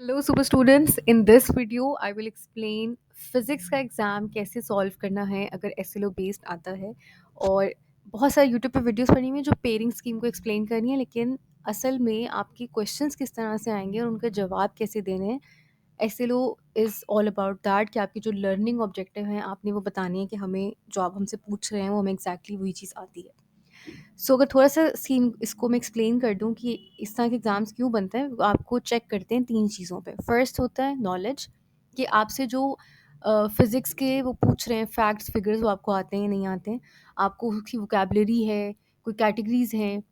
Hello super students, in this video I will explain physics का exam कैसे solve करना है अगर एसएलओ बेस्ड आता है। और बहुत सारे यूट्यूब पे वीडियोस बनी हुई हैं जो पेयरिंग स्कीम को एक्सप्लेन करनी है, लेकिन असल में आपके क्वेश्चंस किस तरह से आएंगे और उनका जवाब कैसे देने हैं। SLO is all about that कि आपकी जो लर्निंग ऑब्जेक्टिव हैं आपने वो बतानी है कि हमें जो आप हमसे पूछ रहे हैं वो हमें एग्जैक्टली वही चीज़ आती है। अगर थोड़ा-सा स्कीम इसको मैं एक्सप्लेन कर दूँ कि इस तरह के एग्ज़ाम्स क्यों बनते हैं, वो आपको चेक करते हैं 3 चीज़ों पे। फर्स्ट होता है नॉलेज, कि आपसे जो फिज़िक्स के वो पूछ रहे हैं फैक्ट्स, फिगर्स, वो आपको आते हैं या नहीं आते हैं। आपको उसकी वोकैब्युलरी है, कोई कैटेगरीज़ हैं,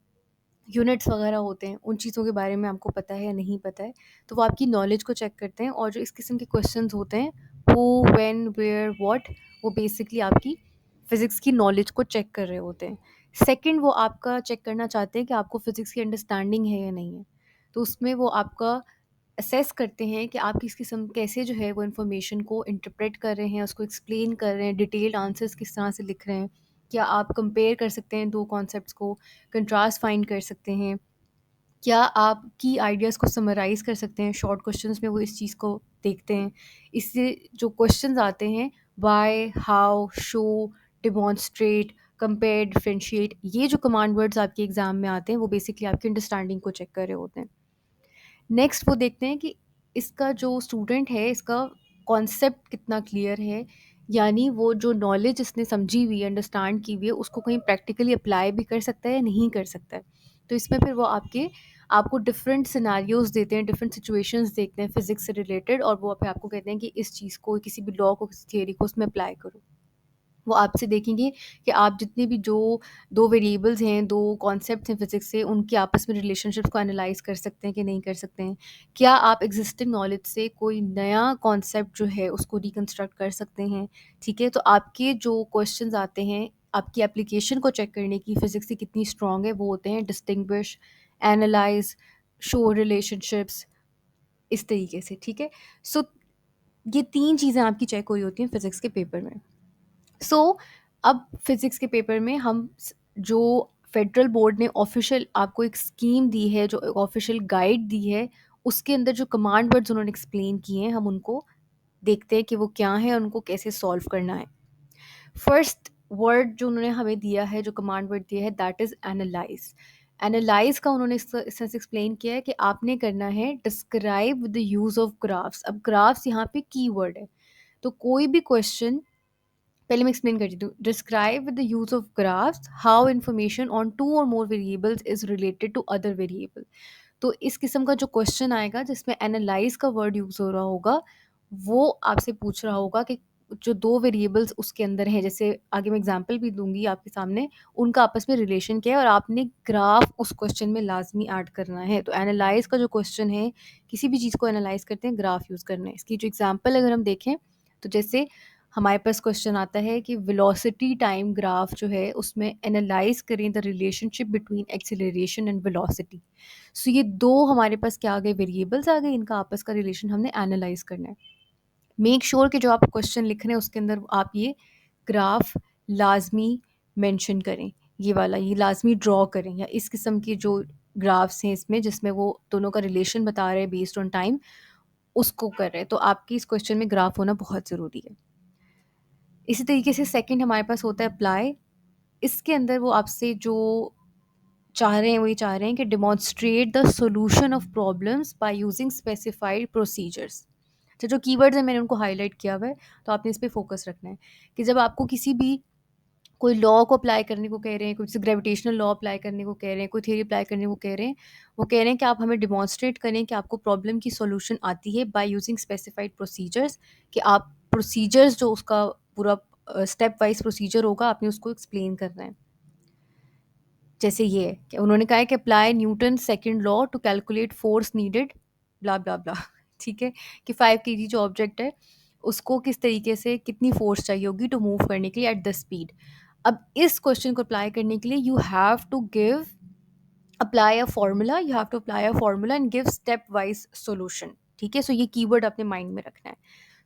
यूनिट्स वगैरह होते हैं, उन चीज़ों के बारे में आपको पता है या नहीं पता है। तो वो आपकी नॉलेज को चेक करते हैं, और जो इस किस्म के क्वेश्चंस होते हैं हू, व्हेन, वेयर, व्हाट, वो बेसिकली आपकी फ़िज़िक्स की नॉलेज को चेक कर रहे होते हैं। सेकंड, वो आपका चेक करना चाहते हैं कि आपको फ़िज़िक्स की अंडरस्टैंडिंग है या नहीं है। तो उसमें वो आपका असेस करते हैं कि आप किस किस्म कैसे जो है वो इन्फॉर्मेशन को इंटरप्रेट कर रहे हैं, उसको एक्सप्लेन कर रहे हैं, डिटेल्ड आंसर्स किस तरह से लिख रहे हैं। क्या आप कंपेयर कर सकते हैं 2 कॉन्सेप्ट्स को, कंट्रास्ट फाइंड कर सकते हैं? क्या आप की आइडियाज़ को समराइज़ कर सकते हैं? शॉर्ट क्वेश्चंस में वो इस चीज़ को देखते हैं। इससे जो क्वेश्चंस आते हैं why, how, show, demonstrate, compare, differentiate, ये जो कमांड वर्ड्स आपके एग्ज़ाम में आते हैं वो बेसिकली आपकी अंडरस्टैंडिंग को चेक कर रहे होते हैं। नेक्स्ट वो देखते हैं कि इसका जो स्टूडेंट है इसका कॉन्सेप्ट कितना क्लियर है, यानी वो जो नॉलेज इसने समझी हुई है, अंडरस्टैंड की हुई है, उसको कहीं प्रैक्टिकली अप्लाई भी कर सकता है या नहीं कर सकता है। तो इसमें फिर वो आपको डिफरेंट सिनारियोज देते हैं, डिफरेंट सिचुएशंस देखते हैं फिजिक्स से रिलेटेड, और वो फिर आपको कहते हैं कि इस चीज़ को, किसी भी लॉ को, किसी थियरी को उसमें अप्लाई करो। वो आपसे देखेंगे कि आप जितने भी जो 2 वेरिएबल्स हैं, 2 कॉन्सेप्ट्स हैं फिज़िक्स से, उनके आपस में रिलेशनशिप्स को एनालाइज़ कर सकते हैं कि नहीं कर सकते हैं। क्या आप एक्जिस्टिंग नॉलेज से कोई नया कॉन्सेप्ट जो है उसको रिकंस्ट्रक्ट कर सकते हैं, ठीक है? तो आपके जो क्वेश्चंस आते हैं, आपकी एप्लीकेशन को चेक करने की फिज़िक्स की कितनी स्ट्रॉन्ग है, वो होते हैं डिस्टिंग्विश, एनालाइज़, शो रिलेशनशिप्स, इस तरीके से, ठीक है? सो ये 3 चीज़ें आपकी चेक हुई होती हैं फिज़िक्स के पेपर में। अब फिज़िक्स के पेपर में जो फेडरल बोर्ड ने ऑफिशियल आपको एक स्कीम दी है, जो ऑफिशियल गाइड दी है, उसके अंदर जो कमांड वर्ड्स उन्होंने एक्सप्लेन किए हैं, हम उनको देखते हैं कि वो क्या हैं और उनको कैसे सॉल्व करना है। फर्स्ट वर्ड जो उन्होंने हमें दिया है, जो कमांड वर्ड दिया है, दैट इज़ एनालाइज। एनालाइज का उन्होंने इस तरह से एक्सप्लेन किया है कि आपने करना है describe the use of graphs. अब ग्राफ्स यहाँ पे की वर्ड है, तो कोई भी क्वेश्चन, पहले मैं एक्सप्लेन कर देती हूँ। Describe with the use of graphs how information on 2 or more variables is related to other variable. तो इस किस्म का जो क्वेश्चन आएगा जिसमें एनालाइज का वर्ड यूज़ हो रहा होगा, वो आपसे पूछ रहा होगा कि जो 2 वेरिएबल्स उसके अंदर हैं, जैसे आगे मैं एग्जांपल भी दूँगी आपके सामने, उनका आपस में रिलेशन क्या है, और आपने ग्राफ उस क्वेश्चन में लाज़मी ऐड करना है। तो एनालाइज़ का जो क्वेश्चन है, किसी भी चीज़ को एनालाइज़ करते हैं, ग्राफ यूज़ करना है। इसकी जो एग्जांपल अगर हम देखें, तो जैसे हमारे पास क्वेश्चन आता है कि वेलोसिटी टाइम ग्राफ जो है उसमें एनालाइज़ करें the relationship between acceleration and velocity. So ये 2 हमारे पास क्या आ गए, वेरिएबल्स आ गए, इनका आपस का रिलेशन हमने एनालाइज़ करना है। मेक श्योर कि जो आप क्वेश्चन लिख रहे हैं उसके अंदर आप ये ग्राफ लाज़मी मेंशन करें, ये वाला ये लाज़मी ड्रॉ करें, या इस किस्म की जो ग्राफ्स हैं इसमें जिसमें वो दोनों का रिलेशन बता रहे हैं बेस्ड ऑन टाइम, उसको कर रहे हैं। तो आपकी इस क्वेश्चन में ग्राफ होना बहुत ज़रूरी है। इसी तरीके से सेकंड हमारे पास होता है अप्लाई। इसके अंदर वो आपसे जो चाह रहे हैं, वो ये चाह रहे हैं कि demonstrate the solution of problems by using specified procedures. तो जो कीवर्ड्स हैं मैंने उनको हाईलाइट किया हुआ है, तो आपने इस पे फोकस रखना है कि जब आपको किसी भी कोई लॉ को अप्लाई करने को कह रहे हैं, कुछ ग्रेविटेशनल लॉ अप्लाई करने को कह रहे हैं, कोई थ्योरी अप्लाई करने को कह रहे हैं, वो कह रहे हैं कि आप हमें डेमोंस्ट्रेट करें कि आपको प्रॉब्लम की सॉल्यूशन आती है बाय यूजिंग स्पेसिफाइड प्रोसीजर्स, कि आप प्रोसीजर्स जो उसका पूरा स्टेप वाइज प्रोसीजर होगा, आपने उसको एक्सप्लेन करना है। जैसे ये है कि उन्होंने कहा है कि apply Newton second law to calculate force needed, blah blah blah, ठीक है, कि 5 kg जो ऑब्जेक्ट है उसको किस तरीके से कितनी फोर्स चाहिए होगी टू मूव करने के लिए एट द स्पीड। अब इस क्वेश्चन को अप्लाई करने के लिए you have to give apply a formula, you have to apply a formula and give step wise solution, ठीक है। सो ये कीवर्ड अपने माइंड में रखना है।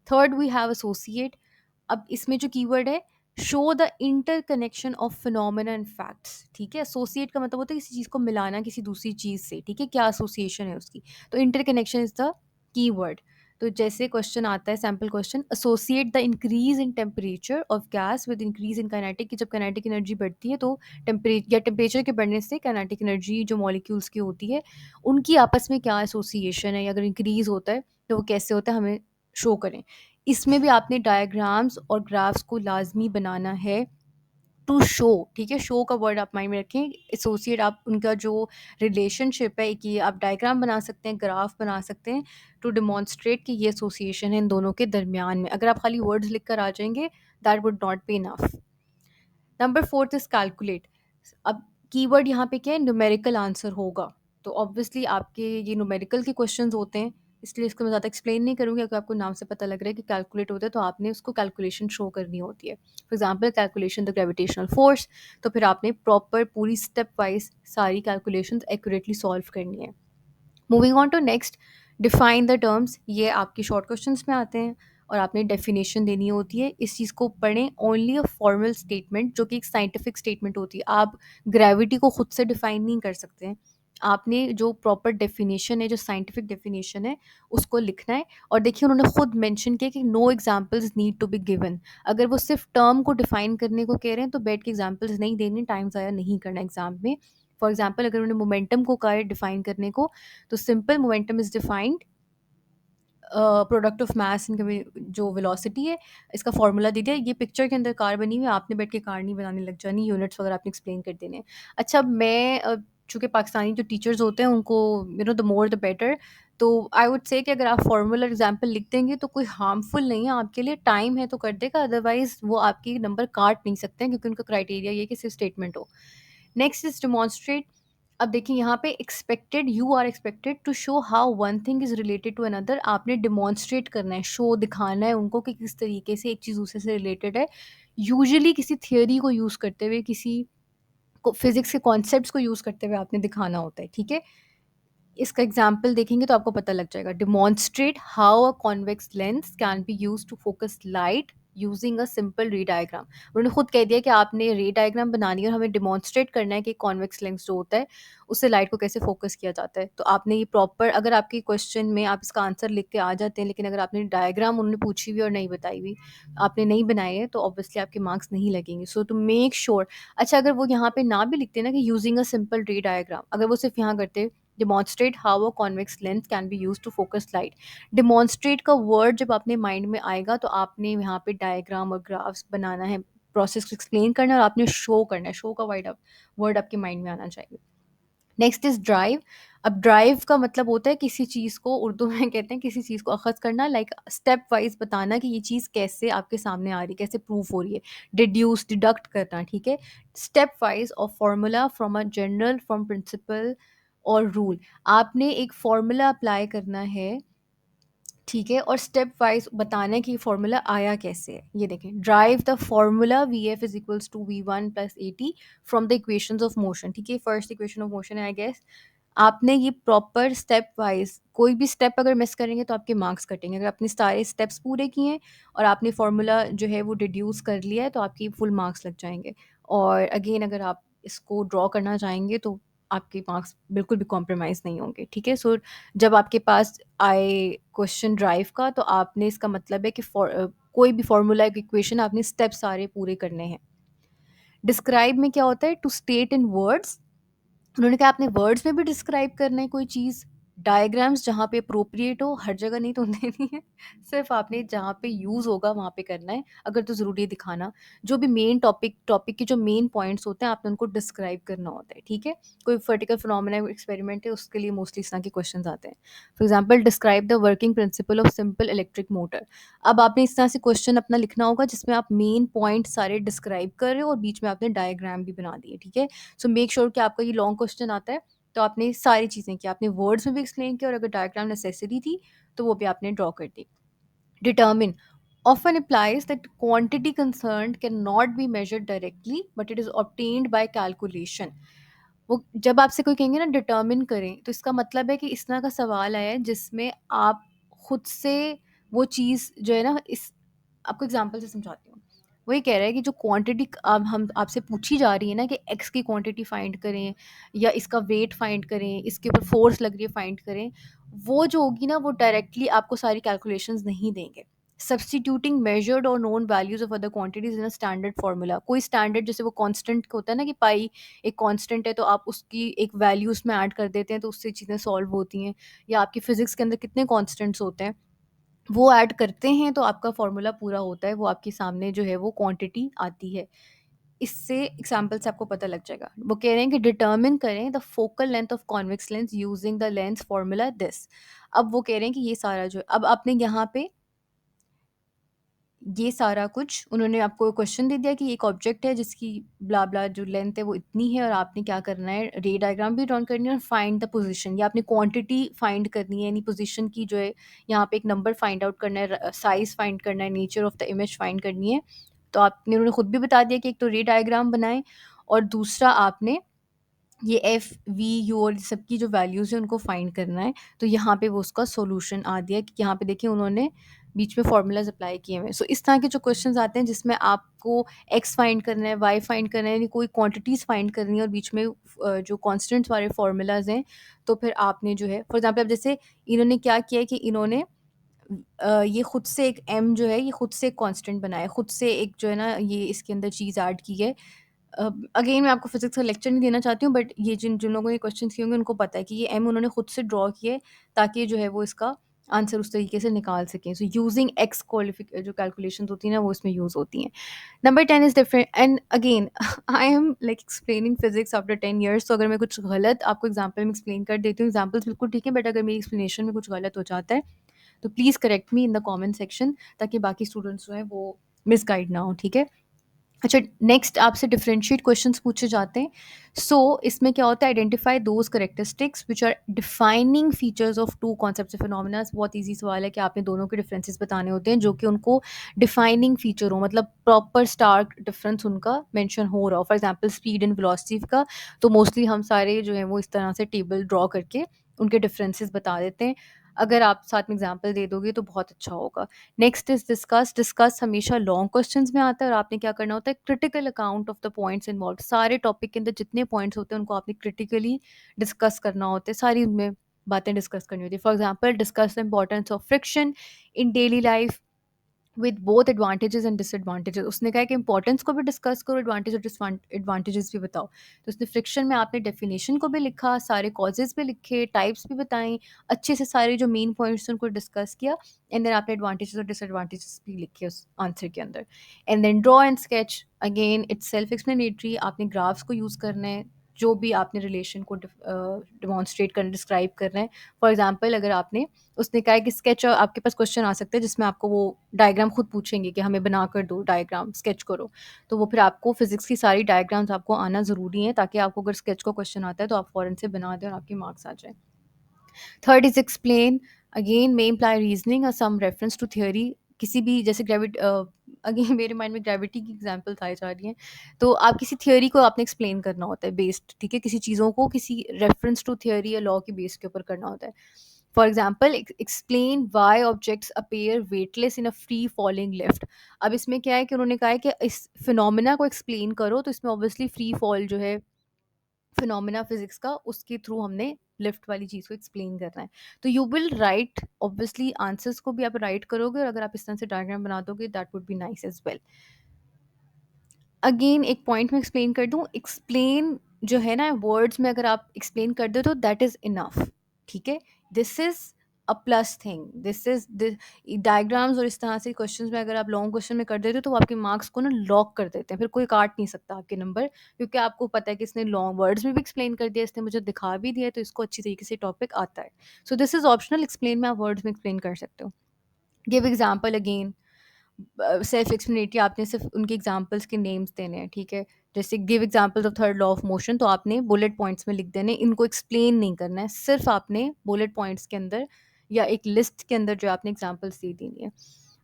Third we have associate. अब इसमें जो कीवर्ड है, show the interconnection of phenomena and facts, ठीक है। एसोसिएट का मतलब होता है किसी चीज़ को मिलाना किसी दूसरी चीज़ से, ठीक है, क्या एसोसिएशन है उसकी। तो इंटरकनेक्शन इज द कीवर्ड। तो जैसे क्वेश्चन आता है, sample question, associate the increase in temperature of gas with increase in kinetic, कि जब काइनेटिक एनर्जी बढ़ती है तो टेम्परेचर के बढ़ने से काइनेटिक एनर्जी जो मॉलिक्यूल्स की होती है उनकी आपस में क्या एसोसिएशन है, या अगर इंक्रीज होता है तो वो कैसे होता है, हमें शो करें। इसमें भी आपने डायग्राम्स और ग्राफ्स को लाजमी बनाना है टू शो। ठीक है, शो का वर्ड आप माइंड में रखें। एसोसिएट आप उनका जो रिलेशनशिप है कि आप डायग्राम बना सकते हैं, ग्राफ बना सकते हैं टू डिमॉन्स्ट्रेट कि ये एसोसिएशन है इन दोनों के दरमियान में। अगर आप खाली वर्ड्स लिख कर आ जाएंगे, that would not be enough. Number fourth is calculate. अब कीवर्ड यहाँ पे क्या है, न्यूमेरिकल आंसर होगा। तो ऑब्वियसली आपके ये न्यूमेरिकल के क्वेश्चंस होते हैं, इसलिए इसको मैं ज़्यादा एक्सप्लेन नहीं करूँगी। अगर आपको नाम से पता लग रहा है कि कैलकुलेट होता है तो आपने उसको कैलकुलेशन शो करनी होती है। For example calculation the gravitational force, तो फिर आपने प्रॉपर पूरी स्टेप वाइज सारी कैलकुलेशंस एक्यूरेटली सॉल्व करनी है। Moving on to next, define the terms. ये आपके शॉर्ट क्वेश्चंस में आते हैं और आपने डेफिनेशन देनी होती है। इस चीज़ को पढ़ें, ओनली अ फॉर्मल स्टेटमेंट, जो कि एक साइंटिफिक स्टेटमेंट होती है। आप ग्रेविटी को खुद से डिफाइन नहीं कर सकते हैं, आपने जो प्रॉपर डेफिनेशन है, जो साइंटिफिक डेफिनेशन है, उसको लिखना है। और देखिए उन्होंने खुद मेंशन किया कि no examples need to be given. अगर वो सिर्फ टर्म को डिफाइन करने को कह रहे हैं तो बैठ के एग्जांपल्स नहीं देने, टाइम ज़ाया नहीं करना एग्जाम में। फॉर एग्जाम्पल अगर उन्होंने मोमेंटम को कहा है डिफाइन करने को, तो simple momentum is defined product of mass जो वेलोसिटी है, इसका फॉर्मूला दे दिया। ये पिक्चर के अंदर कार बनी हुई है, आपने बैठ के कार नहीं बनाने लग जानी, यूनिट्स वगैरह आपने एक्सप्लेन कर देने हैं। अच्छा, मैं चूँकि पाकिस्तानी जो टीचर्स होते हैं उनको द मोर द बेटर, तो आई वुड से कि अगर आप फॉर्मूला एग्जाम्पल लिख देंगे तो कोई हार्मफुल नहीं है आपके लिए। टाइम है तो कर देगा, अदरवाइज वो आपकी नंबर काट नहीं सकते हैं, क्योंकि उनका क्राइटेरिया ये है कि सिर्फ स्टेटमेंट हो। Next is demonstrate. अब देखिए यहाँ पे expected, you are expected to show how one thing is related to another. आपने डिमॉन्स्ट्रेट करना है, शो दिखाना है उनको कि किस तरीके से एक चीज़ दूसरे से रिलेटेड है। यूजुअली किसी थियोरी को यूज़ करते हुए, किसी को फिजिक्स के कॉन्सेप्ट्स को यूज़ करते हुए आपने दिखाना होता है। ठीक है, इसका एग्जाम्पल देखेंगे तो आपको पता लग जाएगा। Demonstrate how a convex lens can be use to focus light using a simple ray diagram. उन्होंने खुद कह दिया कि आपने रे डायग्राम बनानी है और हमें डिमॉन्स्ट्रेट करना है कि कॉन्वेक्स लेंस जो होता है उससे लाइट को कैसे फोकस किया जाता है। तो आपने ये प्रॉपर, अगर आपके क्वेश्चन में आप इसका आंसर लिख के आ जाते हैं, लेकिन अगर आपने डायग्राम उन्होंने पूछी हुई और नहीं बताई हुई, आपने नहीं बनाए हैं, तो ऑब्वियसली आपके मार्क्स नहीं लगेंगे। सो टू मेक श्योर, अच्छा अगर वो यहाँ पे ना भी लिखते ना कि using a simple ray diagram, अगर वो सिर्फ यहाँ करते demonstrate how a convex lens can be use to focus light. Demonstrate का वर्ड जब अपने माइंड में आएगा तो आपने यहाँ पे डायग्राम और ग्राफ्स बनाना है, प्रोसेस को एक्सप्लेन करना है और आपने शो करना है। शो का वर्ड आपके माइंड में आना चाहिए। Next is drive. अब ड्राइव का मतलब होता है किसी चीज़ को, उर्दू में कहते हैं किसी चीज़ को अखज़ करना, लाइक स्टेप वाइज बताना कि ये चीज़ कैसे आपके सामने आ रही है, कैसे प्रूफ हो रही है। डिड्यूस, डिडक्ट करना। ठीक है, स्टेप वाइज और formula from a general, from principle or rule. आपने एक फॉर्मूला अप्लाई करना है, ठीक है, और स्टेप वाइज बताना है कि फॉर्मूला आया कैसे है। ये देखें, derive the formula v f is equals to v one plus a t from the equations of motion. ठीक है, फर्स्ट इक्वेशन ऑफ मोशन है आई गेस। आपने ये प्रॉपर स्टेप वाइज, कोई भी स्टेप अगर मिस करेंगे तो आपके मार्क्स कटेंगे। अगर आपने सारे स्टेप्स पूरे किए हैं और आपने फार्मूला जो है वो डिड्यूस कर लिया है तो आपकी फुल मार्क्स लग जाएंगे। और अगेन अगर आप इसको ड्रॉ करना चाहेंगे तो आपके मार्क्स बिल्कुल भी कॉम्प्रोमाइज़ नहीं होंगे। ठीक है, सो जब आपके पास आए क्वेश्चन ड्राइव का, तो आपने, इसका मतलब है कि कोई भी फार्मूला, एक इक्वेशन, आपने स्टेप सारे पूरे करने हैं। डिस्क्राइब में क्या होता है, टू स्टेट इन वर्ड्स। उन्होंने कहा आपने वर्ड्स में भी डिस्क्राइब करना है कोई चीज़। डायग्राम्स जहाँ पे अप्रोप्रिएट हो, हर जगह नहीं तो देनी है, सिर्फ आपने जहाँ पे यूज़ होगा वहाँ पे करना है। अगर तो ज़रूरी है दिखाना, जो भी मेन टॉपिक के जो मेन पॉइंट्स होते हैं आपने उनको डिस्क्राइब करना होता है। ठीक है, कोई वर्टिकल फिनोमेना एक्सपेरिमेंट है उसके लिए मोस्टली इस तरह के क्वेश्चन आते हैं। For example, describe the working principle of simple electric motor. अब आपने इस तरह से क्वेश्चन अपना लिखना होगा जिसमें आप मेन पॉइंट सारे डिस्क्राइब कर रहे हो और बीच में आपने डायग्राम भी बना दिए। ठीक है, सो मेक श्योर कि आपका ये लॉन्ग क्वेश्चन आता है तो आपने सारी चीज़ें की, आपने वर्ड्स में भी एक्सप्लेन किया और अगर डायग्राम नेसेसरी थी तो वो भी आपने ड्रॉ कर दी। Determine often implies that quantity concerned cannot be measured directly but it is obtained by calculation। वो जब आपसे कोई कहेंगे ना डिटर्मिन करें, तो इसका मतलब है कि इस तरह का सवाल आया है जिसमें आप खुद से वो चीज़ जो है ना, इस आपको एग्जांपल से समझाती हूँ। वही कह रहा है कि जो क्वांटिटी अब हम आपसे पूछी जा रही है ना कि एक्स की क्वांटिटी फाइंड करें या इसका वेट फाइंड करें, इसके ऊपर फोर्स लग रही है फाइंड करें, वो जो होगी ना वो डायरेक्टली आपको सारी कैलकुलेशंस नहीं देंगे। सब्सटीट्यूटिंग मेजर्ड और known values of other quantities in a standard formula, कोई स्टैंडर्ड जैसे वो कांस्टेंट होता है ना कि पाई एक कांस्टेंट है तो आप उसकी एक वैल्यू उसमें ऐड कर देते हैं तो उससे चीज़ें सॉल्व होती हैं, या आपकी फिजिक्स के अंदर कितने कांस्टेंट्स होते हैं वो ऐड करते हैं तो आपका फ़ॉर्मूला पूरा होता है, वो आपके सामने जो है वो क्वांटिटी आती है। इससे एग्ज़ाम्पल से आपको पता लग जाएगा। वो कह रहे हैं कि डिटरमिन करें the focal length of convex lens using the lens formula this. अब वो कह रहे हैं कि ये सारा जो है अब आपने यहाँ पे ये सारा कुछ उन्होंने आपको क्वेश्चन दे दिया कि एक ऑब्जेक्ट है जिसकी ब्ला ब्ला जो लेंथ है वो इतनी है और आपने क्या करना है, रे डायग्राम भी ड्रॉ करनी है और फाइंड द पोजीशन, या आपने क्वांटिटी फाइंड करनी है यानी पोजीशन की जो है यहाँ पे एक नंबर फाइंड आउट करना है, साइज फाइंड करना है, nature of the image find करनी है। तो आपने उन्होंने खुद भी बता दिया कि एक तो रे डायग्राम बनाएं और दूसरा आपने ये एफ वी यू और सबकी जो वैल्यूज़ हैं उनको फाइंड करना है। तो यहाँ पे वो उसका सॉल्यूशन आ दिया कि यहाँ पे देखिए उन्होंने बीच में फार्मूलाज अप्लाई किए हुए हैं। सो इस तरह के जो क्वेश्चंस आते हैं जिसमें आपको एक्स फाइंड करना है, वाई फाइंड करना है, यानी कोई क्वांटिटीज़ फाइंड करनी है और बीच में जो कॉन्स्टेंट्स वाले फार्मूलाज हैं, तो फिर आपने जो है फॉर एग्जाम्पल अब जैसे इन्होंने क्या किया है कि इन्होंने ये खुद से एक एम जो है ये खुद से एक कांस्टेंट बनाया है, खुद से एक जो है ना ये इसके अंदर चीज़ ऐड की है। अगेन मैं आपको फिज़िक्स का लेक्चर नहीं देना चाहती हूँ, बट ये जिन जिन लोगों ने क्वेश्चंस किए होंगे उनको पता है कि ये एम उन्होंने खुद से ड्रॉ किए ताकि जो है वो इसका आंसर उस तरीके से निकाल सकें। सो यूजिंग एक्स क्वालिफिक जो कैलकुलेशंस होती हैं ना वो इसमें यूज़ होती हैं। Number 10 is different and again I am like explaining physics after 10 years, तो अगर मैं कुछ गलत आपको एग्जांपल में एक्सप्लेन कर देती हूँ, एग्जांपल्स बिल्कुल ठीक है, बट अगर मेरी एक्सप्लेनेशन में कुछ गलत हो जाता है तो please correct me in the comment section ताकि बाकी स्टूडेंट्स जो हैं वो मिसगाइड ना हो, ठीक है? अच्छा, नेक्स्ट आपसे डिफरेंशिएट क्वेश्चंस पूछे जाते हैं। सो इसमें क्या होता है, identify those characteristics which are defining features of two concepts of phenomena. बहुत इजी सवाल है कि आपने दोनों के डिफरेंसेस बताने होते हैं जो कि उनको डिफाइनिंग फीचर हो, मतलब प्रॉपर स्टार्क डिफरेंस उनका मेंशन हो रहा हो। For example speed and velocity का तो मोस्टली हम सारे जो है वो इस तरह से टेबल ड्रॉ करके उनके डिफरेंसेस बता देते हैं। अगर आप साथ में एग्जाम्पल दे दोगे तो बहुत अच्छा होगा। Next is discuss. डिस्कस हमेशा लॉन्ग क्वेश्चंस में आता है और आपने क्या करना होता है, critical account of the points involve. सारे टॉपिक के अंदर जितने पॉइंट्स होते हैं उनको आपने क्रिटिकली डिस्कस करना होता है, सारी उनमें बातें डिस्कस करनी होती है। For example discuss the importance of friction in daily life with both advantages and disadvantages. उसने कहा है कि इंपॉर्टेंस को भी डिस्कस करो, एडवांटेज और एडवांटेजेस भी बताओ। तो उसने फ्रिक्शन में आपने डेफिनेशन को भी लिखा, सारे कॉजेज भी लिखे, टाइप्स भी बताएं, अच्छे से सारे जो मेन पॉइंट्स उनको डिस्कस किया, एंड देन आपने एडवांटेजेस और डिसएडवांटेजेस भी लिखे उस आंसर के अंदर। And then draw and sketch, again it's self explanatory, आपने ग्राफ्स को यूज़ करना है जो भी आपने रिलेशन को डिमॉन्स्ट्रेट करना, डिस्क्राइब करना है। फॉर एग्जाम्पल अगर आपने उसने कहा है कि स्केच, आपके पास क्वेश्चन आ सकते हैं जिसमें आपको वो डायग्राम खुद पूछेंगे कि हमें बना कर दो डायग्राम, स्केच करो। तो वो फिर आपको फिजिक्स की सारी डायग्राम्स आपको आना ज़रूरी है ताकि आपको अगर स्केच का क्वेश्चन आता है तो आप फ़ौरन से बना दें और आपके मार्क्स आ जाए। Third is explain, again may imply reasoning और सम रेफरेंस टू थियोरी। किसी भी जैसे ग्रेविटी, अगेन मेरे माइंड में ग्रेविटी की एग्जांपल आई जा रही है, तो आप किसी थियोरी को आपने एक्सप्लेन करना होता है बेस्ड, ठीक है, किसी चीज़ों को किसी रेफरेंस टू थियोरी या लॉ के बेस के ऊपर करना होता है। For example explain why objects appear weightless in a free falling lift. अब इसमें क्या है कि उन्होंने कहा है कि इस फिनोमिना को एक्सप्लेन करो, तो इसमें ऑब्वियसली फ्री फॉल जो है फिनोमिना फिजिक्स का, उसके थ्रू हमने लिफ्ट वाली चीज़ को एक्सप्लेन करना है। तो you will write obviously answers को भी आप राइट करोगे और अगर आप इस तरह से डायग्राम बना दोगे that would be nice as well. Again एक पॉइंट में एक्सप्लेन कर दूं, एक्सप्लेन जो है ना वर्ड्स में अगर आप एक्सप्लेन कर दो तो दैट इज इनफ, ठीक है। This is a plus thing, this is diagrams और इस तरह से क्वेश्चंस में अगर आप लॉन्ग क्वेश्चन में कर देते हो तो वो आपके मार्क्स को ना लॉक कर देते हैं, फिर कोई काट नहीं सकता आपके नंबर, क्योंकि आपको पता है कि इसने लॉन्ग वर्ड्स में भी एक्सप्लेन कर दिया, इसने मुझे दिखा भी दिया, तो इसको अच्छी तरीके से टॉपिक आता है। So this is optional, explain में आप वर्ड्स में एक्सप्लेन कर सकते हो। Give example, again self explanatory, आपने सिर्फ उनके एग्जांपल्स के नेम्स देने हैं, ठीक है। जैसे give examples of third law of motion, तो आपने बुलेट पॉइंट्स में लिख देने, इनको एक्सप्लेन नहीं करना है, सिर्फ आपने बुलेट पॉइंट्स के अंदर या एक लिस्ट के अंदर जो आपने एग्जांपल्स दे देनी है।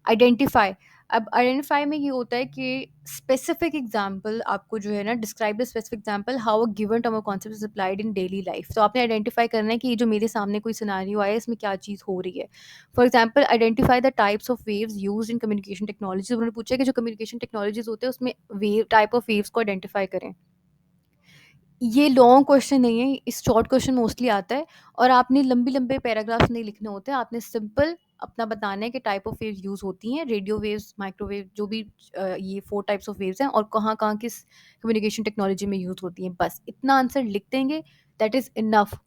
आइडेंटिफाई, अब आइडेंटिफाई में ये होता है कि स्पेसिफिक एग्जांपल आपको जो है ना, describe the specific example how a given term और concept is applied in daily life. तो आपने आइडेंटिफाई करना है कि ये जो मेरे सामने कोई सिनेरियो आया है इसमें क्या चीज़ हो रही है। For example, identify the types of waves used in communication technology. उन्होंने पूछा कि जो कम्युनिकेशन टेक्नोलॉजीज होते हैं उसमें वेव, टाइप ऑफ वेव्स को आइडेंटिफाई करें। ये लॉन्ग क्वेश्चन नहीं है, इस शॉर्ट क्वेश्चन मोस्टली आता है, और आपने लंबे लंबे पैराग्राफ्स नहीं लिखने होते, आपने सिंपल अपना बताना है कि टाइप ऑफ वेव्स यूज़ होती हैं, रेडियो वेव्स, माइक्रोवेव, जो भी ये 4 टाइप्स ऑफ वेव्स हैं, और कहाँ-कहाँ किस कम्युनिकेशन टेक्नोलॉजी में यूज़ होती हैं। बस इतना आंसर लिख देंगे, that is enough.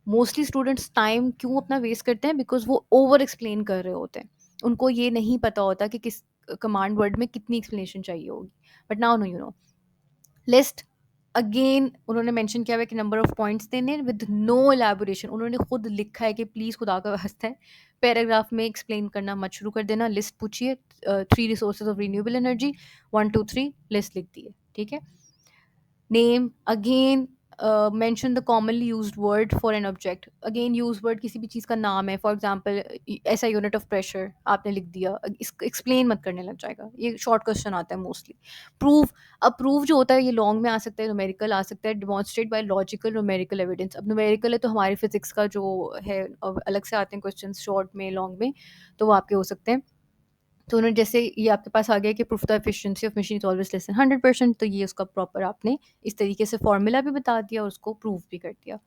Mostly students time क्यों अपना वेस्ट करते हैं? बिकॉज़ वो ओवर एक्सप्लेन कर रहे होते हैं। उनको ये नहीं पता होता कि किस कमांड वर्ड में कितनी एक्सप्लेनेशन चाहिए होगी। But now no you know. List, again उन्होंने मेंशन किया हुआ है कि नंबर ऑफ पॉइंट्स देने विद नो एलैबोरेशन। उन्होंने खुद लिखा है कि प्लीज़ खुदा का वास्ता है पैराग्राफ में एक्सप्लेन करना मत शुरू कर देना। लिस्ट पूछिए, 3 resources of renewable energy, 1 2 3 list लिख दी है, ठीक है। Name, again mention the commonly used word for an object. Again use word किसी भी चीज़ का नाम है, फॉर एग्जांपल ऐसा यूनिट ऑफ प्रेशर आपने लिख दिया, इसको एक्सप्लेन मत करने लग जाएगा, ये शॉर्ट क्वेश्चन आता है मोस्टली। प्रूव, अब प्रूव जो होता है ये लॉन्ग में आ सकता है, न्यूमेरिकल आ सकता है, demonstrate by logical numerical evidence. अब न्यूमेरिकल है तो हमारे फिजिक्स का जो है अलग से आते हैं क्वेश्चन, शॉर्ट में, लॉन्ग में, तो वो आपके हो सकते हैं। तो उन्होंने जैसे ये आपके पास आ गया कि proof the efficiency of machine is always less than 100%, तो ये उसका प्रॉपर आपने इस तरीके से फॉर्मूला भी बता दिया और उसको प्रूव भी कर दिया।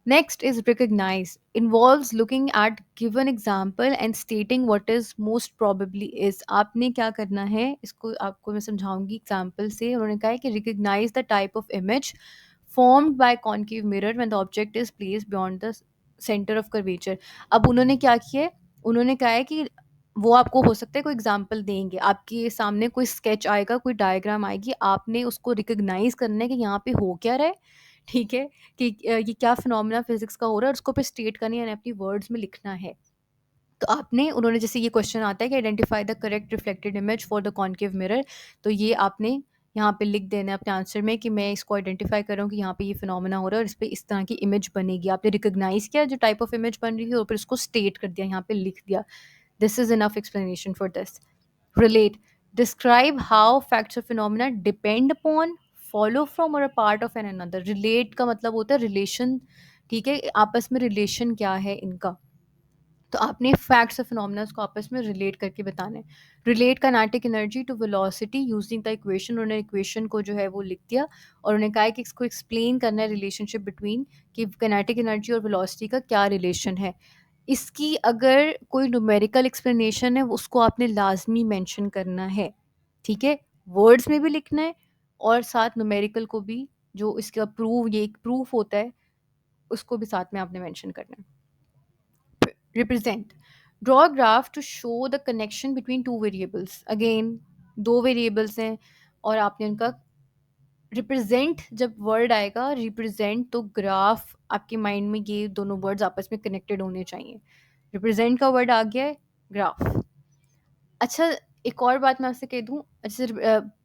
Next is recognize, involves looking at given example and stating what is most probably is। आपने क्या करना है, इसको आपको मैं समझाऊंगी एग्जाम्पल से। उन्होंने कहा है कि recognize the type of image formed by concave mirror when the object is placed beyond the center of curvature। अब उन्होंने क्या किया है, उन्होंने कहा है कि वो आपको हो सकता है कोई एग्जाम्पल देंगे, आपके सामने कोई स्केच आएगा, कोई डायग्राम आएगी, आपने उसको रिकग्नाइज करना है कि यहाँ पे हो क्या रहा है, ठीक है, कि ये क्या फिनोमेना फिजिक्स का हो रहा है, और उसको पे स्टेट करनी है, अपनी वर्ड्स में लिखना है। तो आपने, उन्होंने जैसे ये क्वेश्चन आता है कि identify the correct reflected image for the concave mirror, तो ये आपने यहाँ पे लिख देना है अपने आंसर में कि मैं इसको आइडेंटिफाई कर रहा हूँ कि यहाँ पे ये फिनोमेना हो रहा है और इस पे इस तरह की इमेज बनेगी। आपने रिकग्नाइज किया जो टाइप ऑफ इमेज बन रही है और फिर उसको स्टेट कर दिया, यहाँ पे लिख दिया। This is enough explanation for this. Relate, describe how facts or phenomena depend upon, follow from or a part of an another। relate का मतलब होता है रिलेशन, ठीक है, आपस में रिलेशन क्या है इनका, तो आपने फैक्ट्स और फिनोमेना को आपस में रिलेट करके बताना है। Relate kinetic energy to velocity using the equation, उन्होंने इक्वेशन को जो है वो लिख दिया और उन्होंने कहा है कि इसको एक्सप्लेन करना है रिलेशनशिप बिटवीन, कि काइनेटिक एनर्जी और वेलोसिटी का क्या रिलेशन है। इसकी अगर कोई न्यूमेरिकल एक्सप्लेनेशन है उसको आपने लाजमी मेंशन करना है, ठीक है, वर्ड्स में भी लिखना है और साथ न्यूमेरिकल को भी, जो इसका प्रूफ, ये एक प्रूफ होता है, उसको भी साथ में आपने मेंशन करना है। Represent, draw a graph to show the connection between two variables। again दो वेरिएबल्स हैं और आपने उनका रिप्रेजेंट, जब वर्ड आएगा रिप्रेजेंट, तो ग्राफ आपके माइंड में ये दोनों वर्ड्स आपस में कनेक्टेड होने चाहिए। रिप्रेजेंट का वर्ड आ गया है, ग्राफ। अच्छा, एक और बात मैं आपसे कह दूँ, जैसे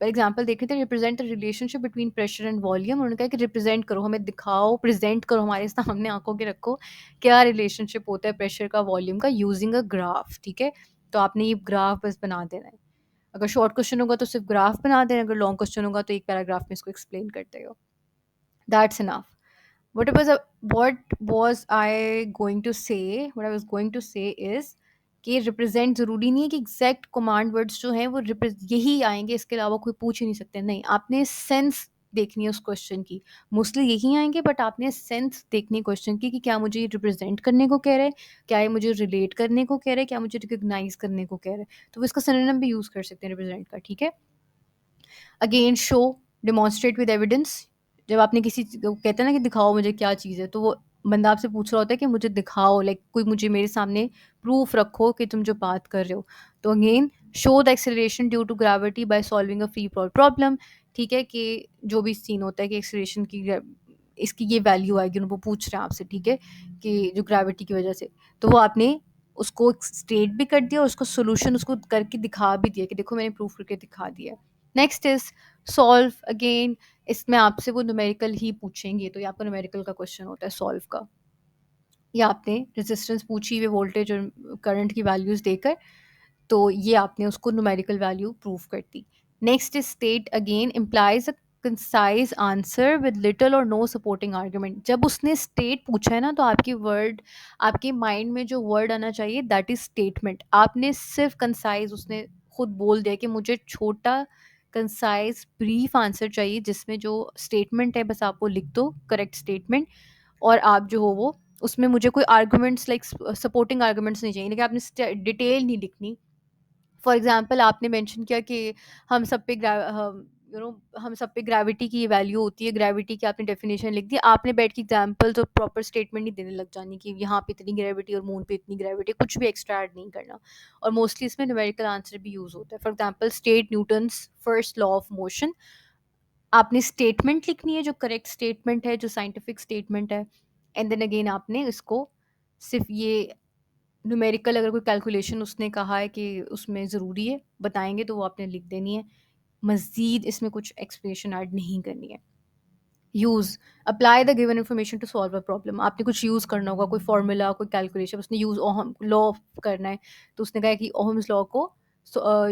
एग्जांपल देख रहे थे, represent the relationship between pressure and volume. उन्होंने कहा कि रिप्रेजेंट करो, हमें दिखाओ, प्रेजेंट करो, हमारे सामने आंखों के रखो क्या रिलेशनशिप होता है प्रेशर का वॉल्यूम का, यूजिंग अ ग्राफ, ठीक है। तो आपने ये ग्राफ बस बना देना है। अगर शॉर्ट क्वेश्चन होगा तो सिर्फ ग्राफ बना देना, अगर लॉन्ग क्वेश्चन होगा तो एक पैराग्राफ में इसको एक्सप्लेन करते हो। That's enough. what was I going to say, what I was going to say is कि रिप्रेजेंट ज़रूरी नहीं है कि एग्जैक्ट कमांड वर्ड्स जो हैं वो यही आएंगे, इसके अलावा कोई पूछ ही नहीं सकते, नहीं, आपने सेंस देखनी है उस क्वेश्चन की। मोस्टली यही आएंगे, बट आपने सेंस देखनी है क्वेश्चन की कि क्या मुझे ये रिप्रेजेंट करने को कह रहा है, क्या ये मुझे रिलेट करने को कह रहा है, क्या मुझे रिकग्नाइज करने को कह रहा है, तो वो इसका सिनोनिम भी यूज़ कर सकते हैं रिप्रेजेंट का, ठीक है। Again show, demonstrate with evidence. जब आपने किसी को कहते हैं ना कि दिखाओ मुझे क्या चीज़ है, तो वो बंदा आपसे पूछ रहा होता है कि मुझे दिखाओ, लाइक कोई मुझे मेरे सामने प्रूफ रखो कि तुम जो बात कर रहे हो। तो again show the acceleration due to gravity by solving a free problem, ठीक है, कि जो भी सीन होता है कि एक्सेलरेशन की इसकी ये वैल्यू आएगी, वो पूछ रहे हैं आपसे, ठीक है, कि जो ग्रेविटी की वजह से, तो वो आपने उसको स्टेट भी कर दिया और उसको सोल्यूशन उसको करके दिखा भी दिया कि देखो मैंने प्रूफ करके दिखा दिया। नेक्स्ट इज सॉल्व, अगेन इसमें आपसे वो न्यूमेरिकल ही पूछेंगे, तो ये आपका न्यूमेरिकल का क्वेश्चन होता है सॉल्व का। या आपने रेजिस्टेंस पूछी हुई, वोल्टेज और करंट की वैल्यूज देकर, तो ये आपने उसको न्यूमेरिकल वैल्यू प्रूव कर दी। Next is state again implies a concise answer with little और नो सपोर्टिंग आर्ग्यूमेंट। जब उसने स्टेट पूछा है ना, तो आपकी वर्ड, आपके माइंड में जो वर्ड आना चाहिए दैट इज स्टेटमेंट। आपने सिर्फ कंसाइज, उसने खुद बोल दिया कि मुझे छोटा कंसाइज ब्रीफ आंसर चाहिए जिसमें जो स्टेटमेंट है बस आप वो लिख दो, करेक्ट स्टेटमेंट, और आप जो हो वो उसमें मुझे कोई आर्गुमेंट्स लाइक सपोर्टिंग आर्गुमेंट्स नहीं चाहिए, लेकिन आपने डिटेल नहीं लिखनी। फॉर एग्जांपल आपने मेंशन किया कि हम सब पे हम सब पे ग्रेविटी की वैल्यू होती है, ग्रेविटी की आपने डेफिनेशन लिख दी, आपने बैठ के एग्जांपल्स और प्रॉपर स्टेटमेंट नहीं देने लग जानी कि यहाँ पे इतनी ग्रेविटी और मून पे इतनी ग्रेविटी, कुछ भी एक्स्ट्रा ऐड नहीं करना। और मोस्टली इसमें न्यूमेरिकल आंसर भी यूज़ होता है। For example state Newton's first law of motion, आपने स्टेटमेंट लिखनी है जो करेक्ट स्टेटमेंट है, जो साइंटिफिक स्टेटमेंट है, एंड देन अगेन आपने इसको सिर्फ ये न्यूमेरिकल, अगर कोई कैलकुलेशन उसने कहा है कि उसमें ज़रूरी है बताएंगे तो वो आपने लिख देनी है। मज़ीद इसमें कुछ एक्सप्लेनेशन ऐड नहीं करनी है। Use, apply the given information to solve a problem. आपने कुछ यूज़ करना होगा, कोई फार्मूला, कोई कैलकुलेशन, उसने यूज़ ओहम लॉ करना है, तो उसने कहा है कि ओहम्स लॉ को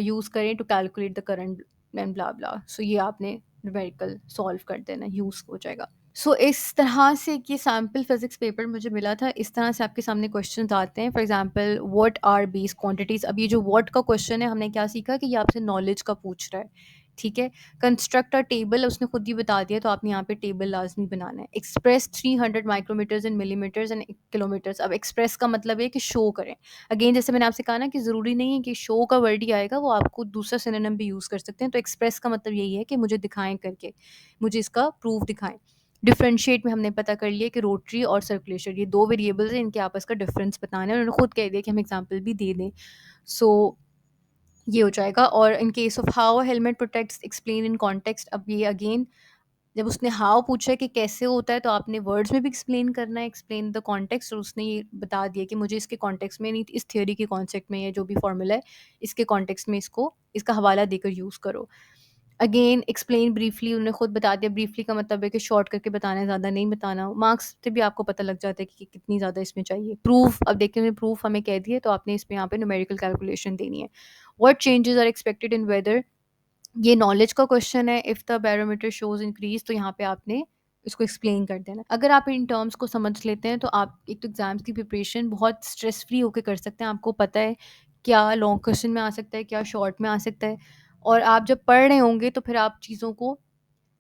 यूज़ करें to calculate the current and blah blah. So ये आपने न्यूमेरिकल सॉल्व कर देना, यूज़ हो जाएगा। सो इस तरह से कि सैम्पल फिजिक्स पेपर मुझे मिला था, इस तरह से आपके सामने क्वेश्चन आते हैं। For example what are base quantities. अब ये जो व्हाट का क्वेश्चन है, हमने क्या सीखा कि ये आपसे नॉलेज का पूछ रहा है, ठीक है। कंस्ट्रक्ट अ टेबल, उसने खुद ही बता दिया, तो आपने यहाँ पे टेबल लाजमी बनाना है। Express 300 micrometres in millimetres and kilometres. अब एक्सप्रेस का मतलब है कि शो करें। अगेन जैसे मैंने आपसे कहा ना कि ज़रूरी नहीं है कि शो का वर्ड ही आएगा, वो आपको दूसरा सिनोनिम भी यूज़ कर सकते हैं। तो एक्सप्रेस का मतलब यही है कि मुझे दिखाएं करके, मुझे इसका प्रूफ दिखाएं। डिफरेंशिएट में हमने पता कर लिया कि रोटरी और सर्कुलेशन ये दो वेरिएबल्स हैं, इनके आपस का डिफरेंस बताना है। उन्होंने खुद कह दिया कि हम एग्जांपल भी दे दें। सो ये हो जाएगा। और in case of how helmet protects explain in context. अब ये अगेन जब उसने हाउ पूछा है कि कैसे होता है, तो आपने वर्ड्स में भी एक्सप्लेन करना है, एक्सप्लेन द कॉन्टेक्स्ट। और उसने ये बता दिया कि मुझे इसके कॉन्टेक्स्ट में नहीं, इस थ्योरी के कॉन्सेप्ट में, ये जो भी फॉर्मूला है इसके कॉन्टेक्स्ट में इसको, इसका हवाला देकर यूज़ करो। अगेन एक्सप्लेन ब्रीफली, उन्होंने खुद बता दिया। ब्रीफली का मतलब है कि शॉर्ट करके बताना है, ज़्यादा नहीं बताना। मार्क्स से भी आपको पता लग जाता है कि कितनी ज़्यादा इसमें चाहिए। प्रूफ, अब देखिए प्रूफ हमें कह दिए, तो आपने इसमें यहाँ पे न्यूमेरिकल कैलकुलेशन देनी है। What changes are expected in weather, ये नॉलेज का क्वेश्चन है। If the barometer shows increase, तो यहाँ पे आपने इसको एक्सप्लेन कर देना। अगर आप इन टर्म्स को समझ लेते हैं, तो आप एक तो एग्जाम्स की प्रिपरेशन बहुत स्ट्रेस फ्री होकर कर सकते हैं। आपको पता है क्या लॉन्ग क्वेश्चन में आ सकता है, क्या शॉर्ट में आ सकता है। और आप जब पढ़ रहे होंगे तो फिर आप चीज़ों को,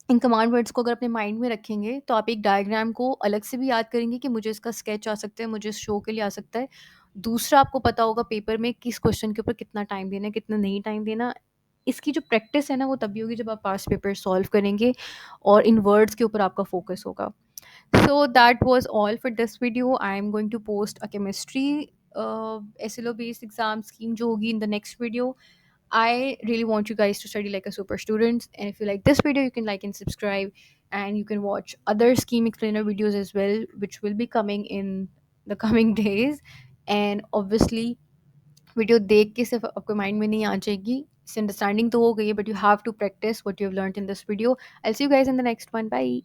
इन कमांड वर्ड्स को अगर अपने माइंड में रखेंगे, तो आप एक डायग्राम को अलग से भी याद करेंगे कि मुझे इसका स्केच आ सकता है, मुझे इस शो के लिए आ सकता है। दूसरा, आपको पता होगा पेपर में किस क्वेश्चन के ऊपर कितना टाइम देना है, कितना नहीं टाइम देना। इसकी जो प्रैक्टिस है ना, वो तभी होगी जब आप पास्ट पेपर सॉल्व करेंगे और इन वर्ड्स के ऊपर आपका फोकस होगा। So that was all for this video. I am going to post a chemistry SLO based exam scheme जो होगी in the next video. I really want you guys to study like a super student. And if you like this video, you can like and subscribe. And you can watch other scheme explainer videos as well, which will be coming in the coming days. And obviously, video देख के सिर्फ आपके mind में नहीं आ जाएगी, इससे understanding तो हो गई है, but you have to practice what you have learned in this video. I see you guys in the next one, bye.